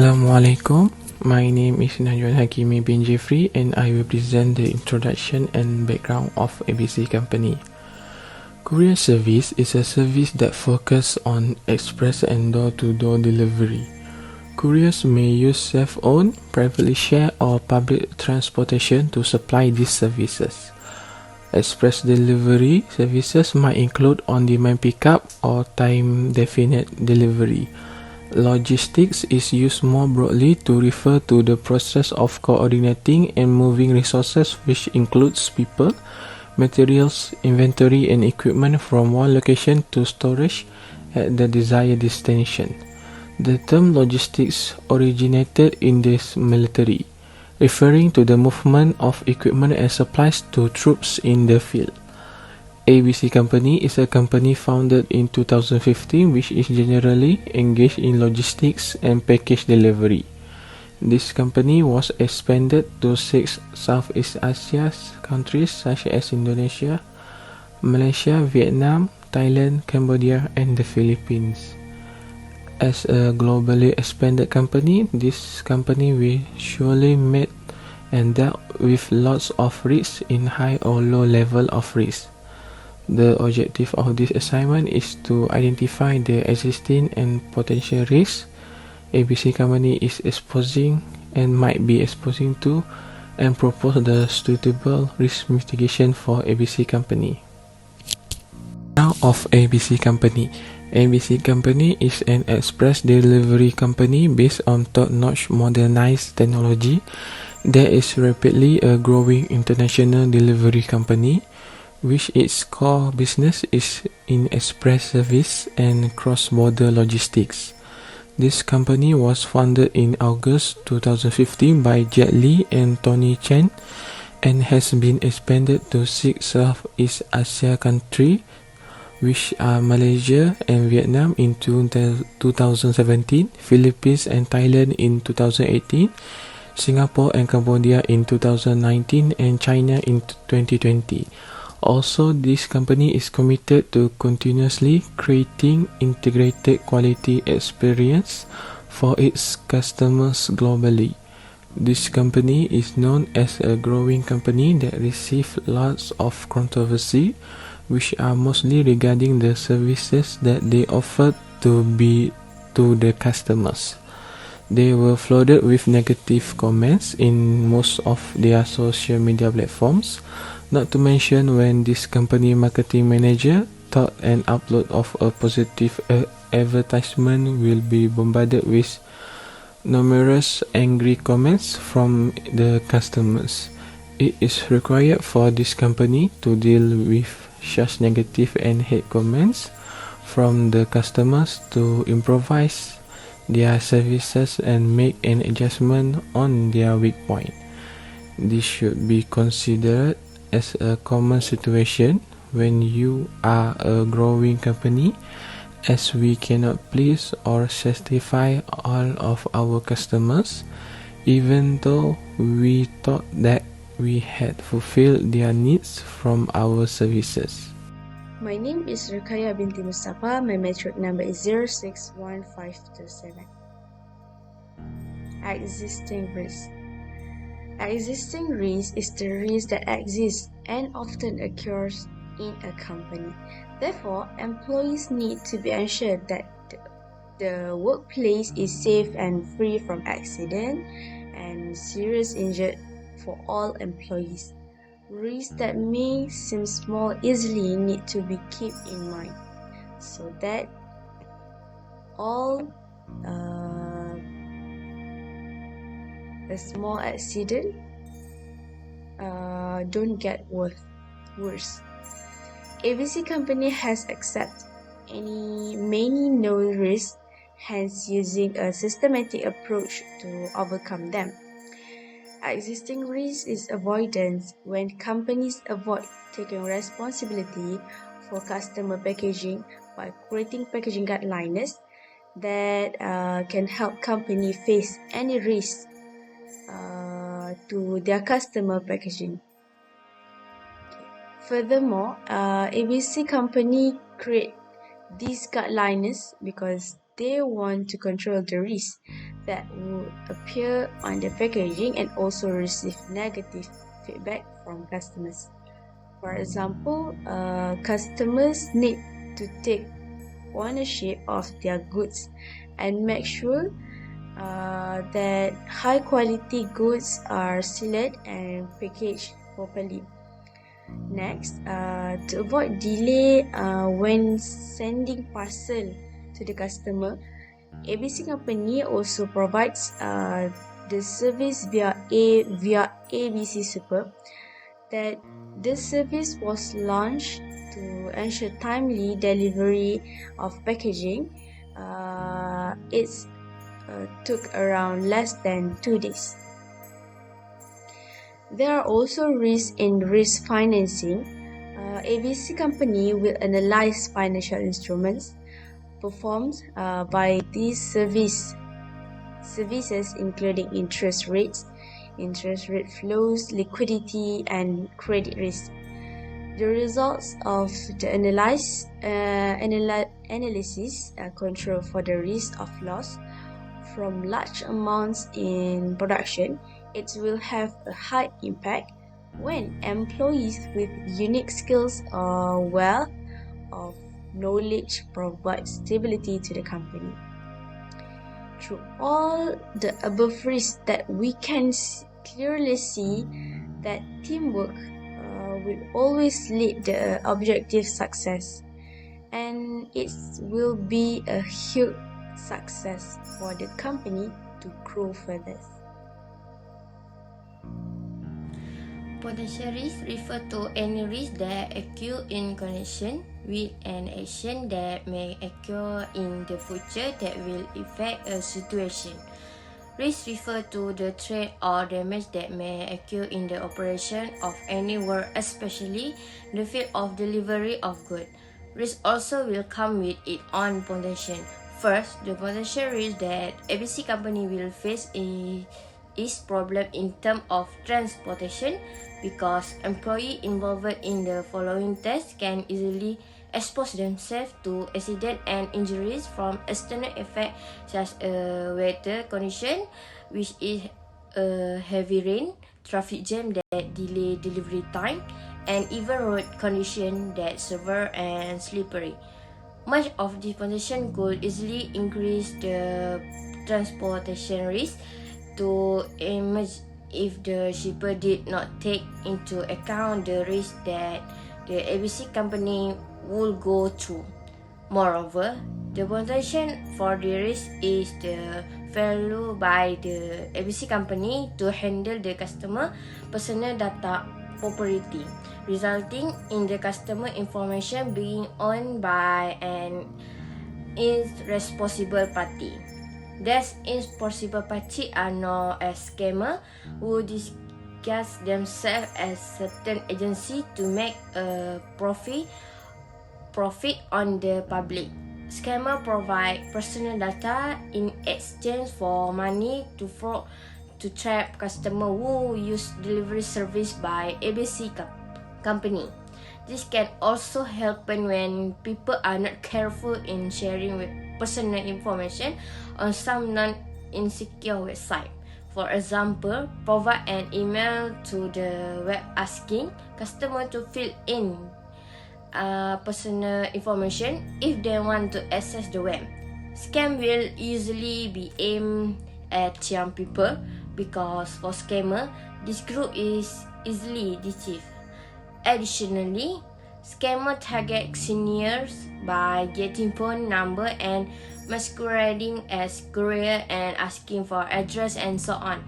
Assalamualaikum. My name is NAJWAN HAQIMI bin JEFRI and I will present the introduction and background of ABC Company. Courier service is a service that focuses on express and door-to-door delivery. Couriers may use self-owned, privately shared or public transportation to supply these services. Express delivery services might include on-demand pickup or time-definite delivery. Logistics is used more broadly to refer to the process of coordinating and moving resources, which includes people, materials, inventory, and equipment from one location to storage at the desired destination. The term logistics originated in the military, referring to the movement of equipment and supplies to troops in the field. ABC Company is a company founded in 2015 which is generally engaged in logistics and package delivery. This company was expanded to 6 Southeast Asia countries such as Indonesia, Malaysia, Vietnam, Thailand, Cambodia, and the Philippines. As a globally expanded company, this company will surely met and dealt with lots of risks in high or low level of risk. The objective of this assignment is to identify the existing and potential risks ABC Company is exposing and might be exposing to and propose the suitable risk mitigation for ABC Company. Now of ABC Company. ABC Company is an express delivery company based on top-notch modernized technology that is rapidly a growing international delivery company, which its core business is in express service and cross-border logistics. This company was founded in August 2015 by Jet Li and Tony Chen and has been expanded to 6 Southeast Asia countries, which are Malaysia and Vietnam in 2017, Philippines and Thailand in 2018, Singapore and Cambodia in 2019, and China in 2020. Also, this company is committed to continuously creating integrated quality experience for its customers globally. This company is known as a growing company that receives lots of controversy, which are mostly regarding the services that they offer to the customers. They were flooded with negative comments in most of their social media platforms. Not to mention when this company marketing manager thought an upload of a positive advertisement will be bombarded with numerous angry comments from the customers. It is required for this company to deal with such negative and hate comments from the customers to improvise their services and make an adjustment on their weak point. This should be considered as a common situation when you are a growing company, as we cannot please or satisfy all of our customers, even though we thought that we had fulfilled their needs from our services. My name is RUQAYYAH binti MUSTAFA. My metric number is 061527. Existing risk. Existing risk is the risk that exists and often occurs in a company. Therefore, employees need to be ensured that the workplace is safe and free from accident and serious injury for all employees. Risks that may seem small easily need to be kept in mind so that all a small accident don't get worse. ABC Company has accepted many known risks, hence using a systematic approach to overcome them. Existing risk is avoidance when companies avoid taking responsibility for customer packaging by creating packaging guidelines that can help company face any risk to their customer packaging. Furthermore, ABC Company create these guidelines because they want to control the risk that would appear on the packaging and also receive negative feedback from customers. For example, customers need to take ownership of their goods and make sure that high quality goods are sealed and packaged properly. Next, to avoid delay when sending parcel to the customer, ABC Company also provides the service via ABC Super. That this service was launched to ensure timely delivery of packaging. It took around less than 2 days. There are also risks in risk financing. ABC Company will analyze financial instruments performed by these services, including interest rate flows, liquidity, and credit risk. The results of the analysis control for the risk of loss from large amounts in production. It will have a high impact when employees with unique skills or wealth of knowledge provide stability to the company. Through all the above risks that we can clearly see that teamwork will always lead the objective success, and it will be a huge success for the company to grow further. Potential risk refer to any risk that occur in connection with an action that may occur in the future that will affect a situation. Risk refer to the threat or damage that may occur in the operation of any work, especially the field of delivery of goods. Risk also will come with its own potential. First, the potential risk that ABC Company will face is problem in terms of transportation, because employees involved in the following tasks can easily expose themselves to accidents and injuries from external effects such as weather condition, which is heavy rain, traffic jam that delay delivery time, and even road condition that severe and slippery. Much of this potential could easily increase the transportation risk to emerge if the shipper did not take into account the risk that the ABC Company will go through. Moreover, the potential for the risk is the value by the ABC Company to handle the customer personal data property, resulting in the customer information being owned by an irresponsible party. These irresponsible parties are known as scammers, who disguise themselves as certain agency to make a profit on the public. Scammers provide personal data in exchange for money to trap customers who use delivery service by ABC Company. This can also happen when people are not careful in sharing with personal information on some non-insecure website. For example, provide an email to the web asking customer to fill in personal information if they want to access the web. Scam will usually be aimed at young people because for scammer, this group is easily deceived. Additionally, scammers target seniors by getting phone number and masquerading as courier and asking for address and so on.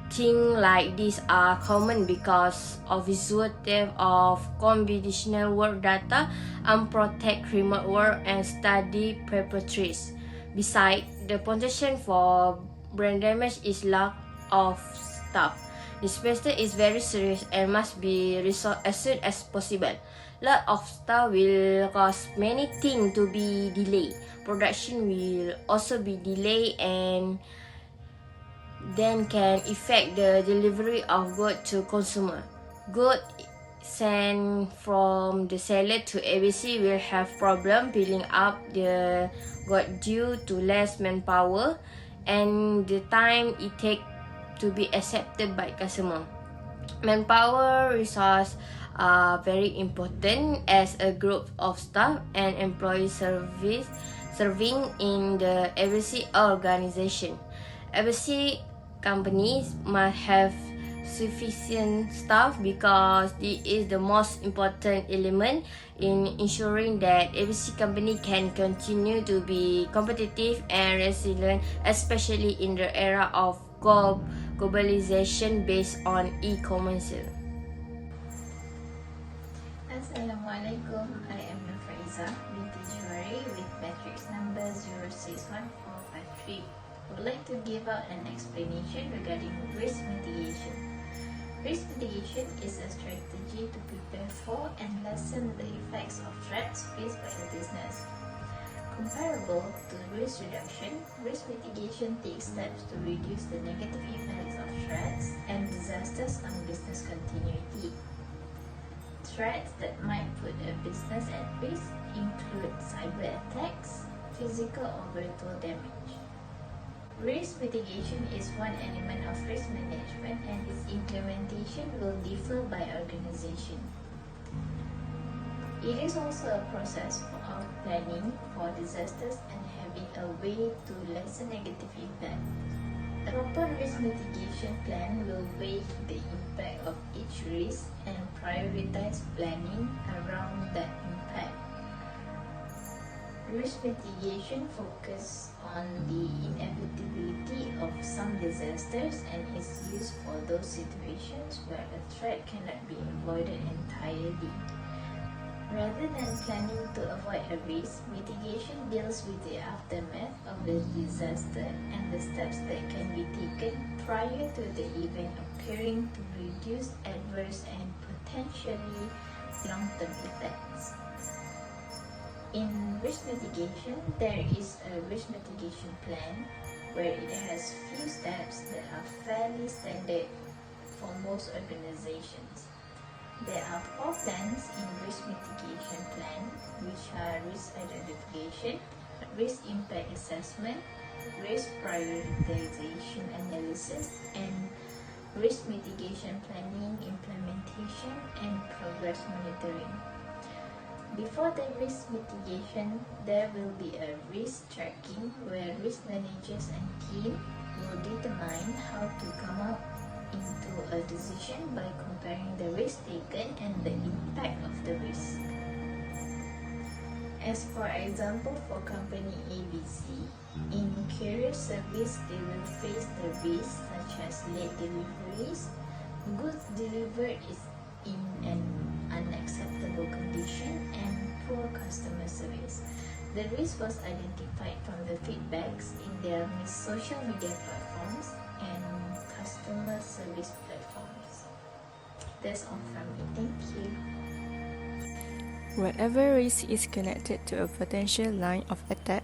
Things like these are common because of visual theft of confidential work data, unprotected remote work, and study preparatories. Besides, the potential for brain damage is lack of staff. This matter is very serious and must be resolved as soon as possible. Lack of staff will cause many things to be delayed. Production will also be delayed and then can affect the delivery of goods to consumer. Goods sent from the seller to ABC will have problem building up the got due to less manpower and the time it take to be accepted by customer. Manpower resource are very important as a group of staff and employee serving in the ABC organization. ABC companies must have sufficient staff because this is the most important element in ensuring that ABC company can continue to be competitive and resilient, especially in the era of globalization based on e-commerce. Assalamualaikum, I am FAIZAH, BINTI JUWARI with matrix number 061453. I would like to give out an explanation regarding risk mitigation. Risk mitigation is a strategy to prepare for and lessen the effects of threats faced by a business. Comparable to risk reduction, risk mitigation takes steps to reduce the negative effects of threats and disasters on business continuity. Threats that might put a business at risk include cyber attacks, physical or virtual damage. Risk mitigation is one element of risk management and its implementation will differ by organization. It is also a process of planning for disasters and having a way to lessen negative impact. A proper risk mitigation plan will weigh the impact of each risk and prioritize planning around that impact. Risk mitigation focuses on the inevitability of some disasters and is used for those situations where a threat cannot be avoided entirely. Rather than planning to avoid a risk, mitigation deals with the aftermath of the disaster and the steps that can be taken prior to the event occurring to reduce adverse and potentially long-term effects. In risk mitigation, there is a risk mitigation plan where it has few steps that are fairly standard for most organizations. There are 4 plans in risk mitigation plan, which are risk identification, risk impact assessment, risk prioritization analysis, and risk mitigation planning, implementation, and progress monitoring. Before the risk mitigation, there will be a risk tracking where risk managers and team will determine how to come up into a decision by comparing the risk taken and the impact of the risk. As for example, for company ABC, in courier service they will face the risks such as late deliveries, goods delivered is in an unacceptable condition, and poor customer service. The risk was identified from the feedbacks in their social media platforms and customer service platforms. That's all from me. Thank you. Whatever risk is connected to a potential line of attack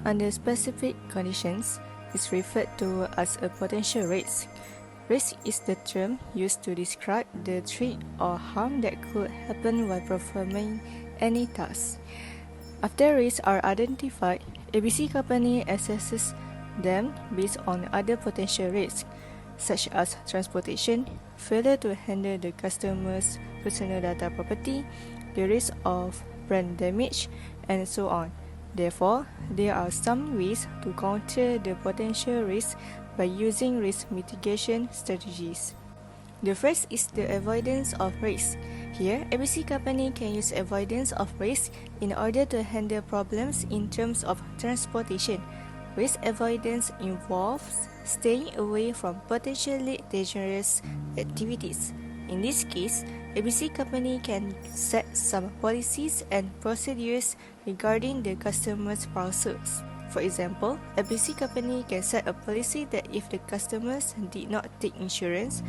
under specific conditions is referred to as a potential risk. Risk is the term used to describe the threat or harm that could happen while performing any task. After risks are identified, ABC company assesses them based on other potential risks, such as transportation, failure to handle the customer's personal data property, the risk of brand damage, and so on. Therefore, there are some ways to counter the potential risks by using risk mitigation strategies. The first is the avoidance of risk. Here, ABC company can use avoidance of risk in order to handle problems in terms of transportation. Risk avoidance involves staying away from potentially dangerous activities. In this case, ABC company can set some policies and procedures regarding the customer's parcels. For example, ABC company can set a policy that if the customers did not take insurance,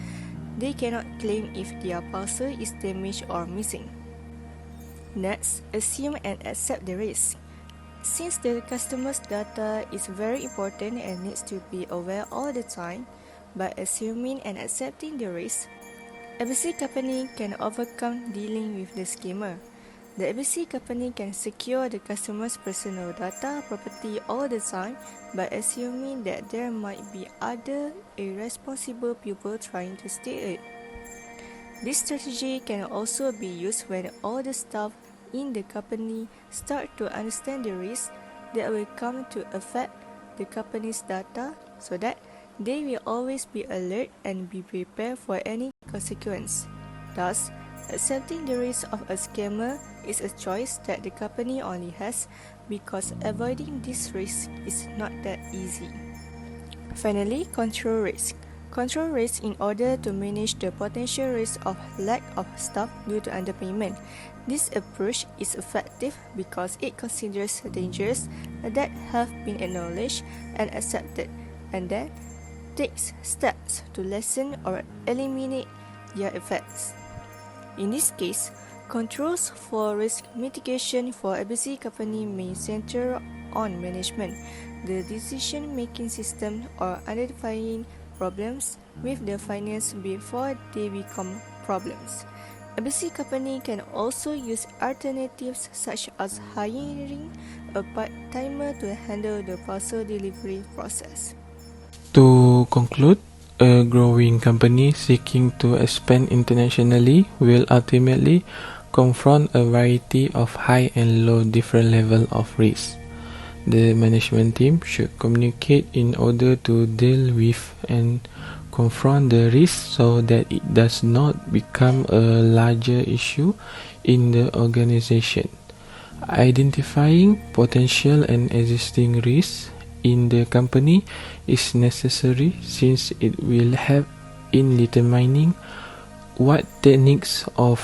they cannot claim if their parcel is damaged or missing. Next, assume and accept the risk. Since the customer's data is very important and needs to be aware all the time, by assuming and accepting the risk, ABC company can overcome dealing with the scammer. The ABC company can secure the customer's personal data property all the time by assuming that there might be other irresponsible people trying to steal it. This strategy can also be used when all the staff in the company start to understand the risks that will come to affect the company's data so that they will always be alert and be prepared for any consequence. Thus, accepting the risk of a scammer is a choice that the company only has because avoiding this risk is not that easy. Finally, control risk. Control risk in order to manage the potential risk of lack of staff due to underpayment. This approach is effective because it considers dangers that have been acknowledged and accepted and then takes steps to lessen or eliminate their effects. In this case, controls for risk mitigation for ABC company may center on management, the decision-making system, or identifying problems with the finance before they become problems. ABC company can also use alternatives such as hiring a part-timer to handle the parcel delivery process. To conclude, a growing company seeking to expand internationally will ultimately confront a variety of high and low different levels of risk. The management team should communicate in order to deal with and confront the risk so that it does not become a larger issue in the organization. Identifying potential and existing risks in the company is necessary since it will help in determining what techniques or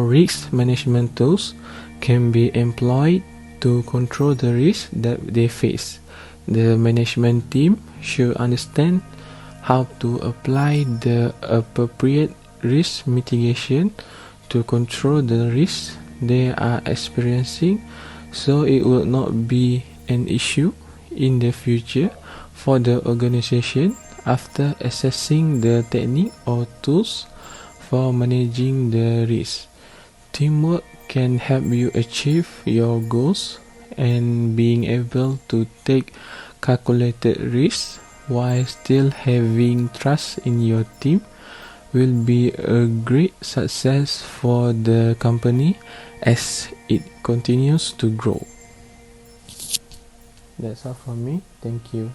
risk management tools can be employed to control the risk that they face. The management team should understand how to apply the appropriate risk mitigation to control the risks they are experiencing so it will not be an issue in the future for the organization. After assessing the technique or tools for managing the risk, teamwork can help you achieve your goals, and being able to take calculated risks while still having trust in your team will be a great success for the company as it continues to grow. That's all from me. Thank you.